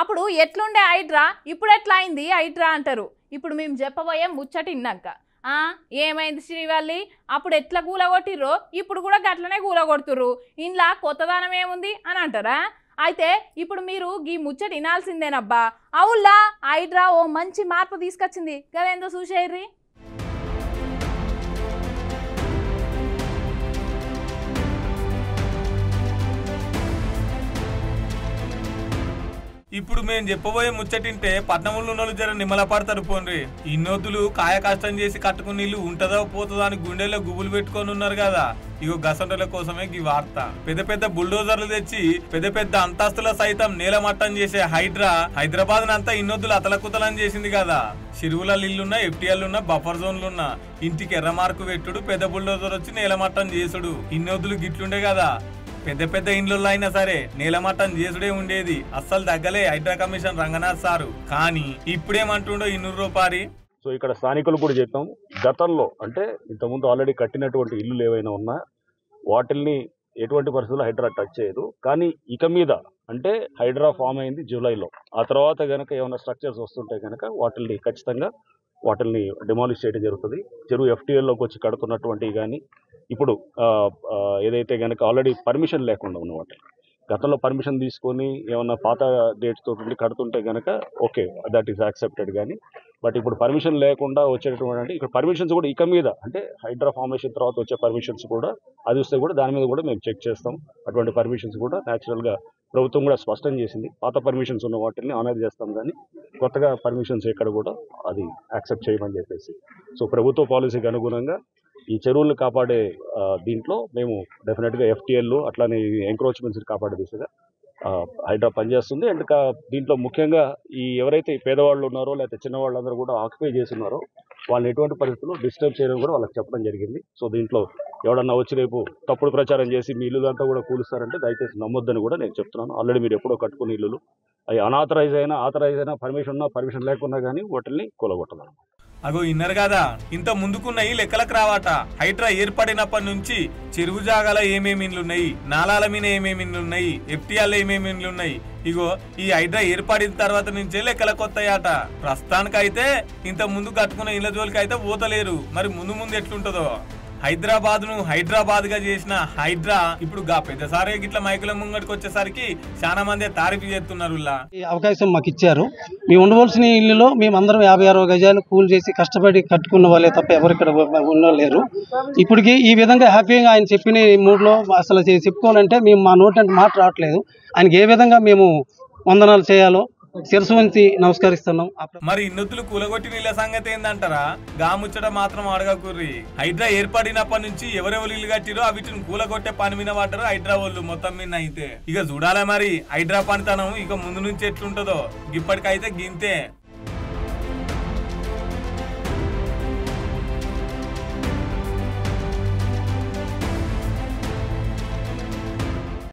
అప్పుడు ఎట్లుండే హైడ్రా ఇప్పుడు ఎట్లా అయింది హైడ్రా అంటారు. ఇప్పుడు మేము చెప్పబోయే ముచ్చట ఇన్నాక ఏమైంది శ్రీవల్లి, అప్పుడు ఎట్లా కూలగొట్టిర్రో ఇప్పుడు కూడా గట్లనే కూలగొడుతుర్రు, ఇంట్లో కొత్తదనం ఏముంది అని అంటారా? అయితే ఇప్పుడు మీరు ఈ ముచ్చట వినాల్సిందేనబ్బా. అవుల్లా హైడ్రా ఓ మంచి మార్పు తీసుకొచ్చింది కదేందో చూసేయ్రి. ఇప్పుడు మేము చెప్పబోయే ముచ్చటింటే పట్నంలో ఉన్న జర నిమ్మల పడతారు పోన్రి. ఇన్నొద్దులు కాయ కష్టం చేసి కట్టుకుని ఇల్లు ఉంటదో పోతుందో అని గుండెల్లో గుబులు పెట్టుకొని ఉన్నారు కదా. ఇగో గసంటల కోసమే ఈ వార్త. పెద్ద పెద్ద బుల్డోజర్లు తెచ్చి పెద్ద పెద్ద అంతస్తుల సైతం నేలమట్టం చేసే హైడ్రా హైదరాబాద్ నంతా ఇన్నొద్దులు అతలకుతలని చేసింది కదా. చెరువుల ఇల్లున్నా, ఎఫ్టీఎల్లున్నా, బఫర్ జోన్లున్నా ఇంటికి ఎర్ర మార్కు పెట్టుడు, పెద్ద బుల్డోజర్ వచ్చి నేలమట్టం చేసుడు. ఇన్నొద్దులు గిట్లుండే కదా. పెద్ద పెద్ద ఇండ్లలో అయినా సరే నేలమట్టం చేసుడే ఉండేది. అస్సలు తగ్గలే హైడ్రా కమిషన్ రంగనాథ్ సారు. కానీ ఇప్పుడేమంటుండో ఇన్నూరు రూపాయలు. సో ఇక్కడ స్థానికులు కూడా చెప్పాము, గతంలో అంటే ఇంతకుముందు ఆల్రెడీ కట్టినటువంటి ఇల్లులు ఏవైనా ఉన్నా వాటిల్ని ఎటువంటి పరిస్థితుల్లో హైడ్రా టచ్ చేయదు. కానీ ఇక మీద అంటే హైడ్రా ఫామ్ అయింది జూలైలో. ఆ తర్వాత కనుక ఏమైనా స్ట్రక్చర్స్ వస్తుంటే కనుక వాటిల్ని ఖచ్చితంగా డిమాలిష్ చేయడం జరుగుతుంది. చెరువు ఎఫ్టీఎల్లోకి వచ్చి కడుతున్నటువంటివి కానీ ఇప్పుడు ఏదైతే కనుక ఆల్రెడీ పర్మిషన్ లేకుండా ఉన్న వాటి గతంలో పర్మిషన్ తీసుకొని ఏమన్నా పాత డేట్స్ తోటి కడుతుంటే కనుక ఓకే, దట్ ఈస్ యాక్సెప్టెడ్. కానీ బట్ ఇప్పుడు పర్మిషన్ లేకుండా వచ్చేటటువంటి ఇక్కడ పర్మిషన్స్ కూడా ఇక మీద అంటే హైడ్రా ఫార్మేషన్ తర్వాత వచ్చే పర్మిషన్స్ కూడా అది వస్తే కూడా దాని మీద కూడా మేము చెక్ చేస్తాం. అటువంటి పర్మిషన్స్ కూడా న్యాచురల్గా ప్రభుత్వం కూడా స్పష్టం చేసింది. పాత పర్మిషన్స్ ఉన్న వాటిని ఆనర్ చేస్తాం, కానీ కొత్తగా పర్మిషన్స్ ఎక్కడ కూడా అది యాక్సెప్ట్ చేయమని చెప్పేసి. సో ప్రభుత్వ పాలసీకి అనుగుణంగా ఈ చెరువులను కాపాడే దీంట్లో మేము డెఫినెట్గా ఎఫ్టీఎల్ అట్లానే ఎంక్రోచ్మెంట్స్ని కాపాడే దిశగా హైడ్రా పనిచేస్తుంది. అండ్ దీంట్లో ముఖ్యంగా ఈ ఎవరైతే పేదవాళ్ళు ఉన్నారో లేకపోతే చిన్నవాళ్ళందరూ కూడా ఆక్యుపై చేస్తున్నారో వాళ్ళని ఎటువంటి పరిస్థితుల్లో డిస్టర్బ్ చేయడం కూడా వాళ్ళకి చెప్పడం జరిగింది. సో దీంట్లో ఎవడన్నా వచ్చి రేపు తప్పుడు ప్రచారం చేసి మీ ఇల్లులంతా కూడా కూలుస్తారంటే దయచేసి నమ్మొద్దని కూడా నేను చెప్తున్నాను. ఆల్రెడీ మీరు ఎప్పుడో కట్టుకునే ఇల్లులు అవి అనాథరైజ్ అయినా పర్మిషన్ ఉన్నా పర్మిషన్ లేకున్నా కానీ వాటిని కూలగొట్టదాం. అగో ఇన్నర్ కదా, ఇంత ముందుకున్నాయి లెక్కలకు రావట. హైడ్రా ఏర్పడినప్పటి నుంచి చెరువు జాగాల ఏమేమి ఇండ్లున్నాయి, నాలాల మీద ఏమేమి ఇండ్లున్నాయి, ఎఫ్టీఆర్లో ఏమేమి ఇండ్లున్నాయి, ఇగో ఈ హైడ్రా ఏర్పడిన తర్వాత నుంచే లెక్కలకు వస్తాయట. ప్రస్తుతానికైతే ఇంత ముందు కట్టుకున్న ఇళ్ల జోలికి అయితే పోతలేరు. మరి ముందు ముందు ఎట్లుంటుందో. హైదరాబాద్ ను హైదరాబాద్ గా చేసిన హైడ్రా ఇప్పుడు పెద్దసారి గిట్ల మైకుల ముంగడికి వచ్చేసరికి చాలా మంది తారీఫ్ చేస్తున్నారు. ఈ అవకాశం మాకు ఇచ్చారు. మేము ఉండవలసిన ఇల్లులో మేమందరం 50-60 గజాలు కూల్ చేసి కష్టపడి కట్టుకున్న వాళ్ళే తప్ప ఎవరు ఇక్కడ ఉండలేరు. ఇప్పటికి ఈ విధంగా హ్యాపీగా ఆయన చెప్పిన మూడ్లో అసలు చెప్పుకోవాలంటే మేము మా నోటి మాట రావట్లేదు. ఆయనకి ఏ విధంగా మేము వందనాలు చేయాలో శిరసు వంచి నమస్కరిస్తున్నాం. మరి ఇన్నొత్తులు కూలగొట్టిన ఇళ్ల సంగతి ఏందంటారా? గాముచ్చట మాత్రం అడగకుర్రి. హైడ్రా ఏర్పడినప్పటి నుంచి ఎవరెవరు ఇల్లు కట్టిరో వీటిని కూలగొట్టే పని మీద పడ్డారు హైడ్రా వాళ్ళు మొత్తం మీద. అయితే ఇక చూడాలి మరి హైడ్రా పనితనం ఇక ముందు నుంచి ఎట్లుంటుందో. ఇప్పటికైతే గింతే.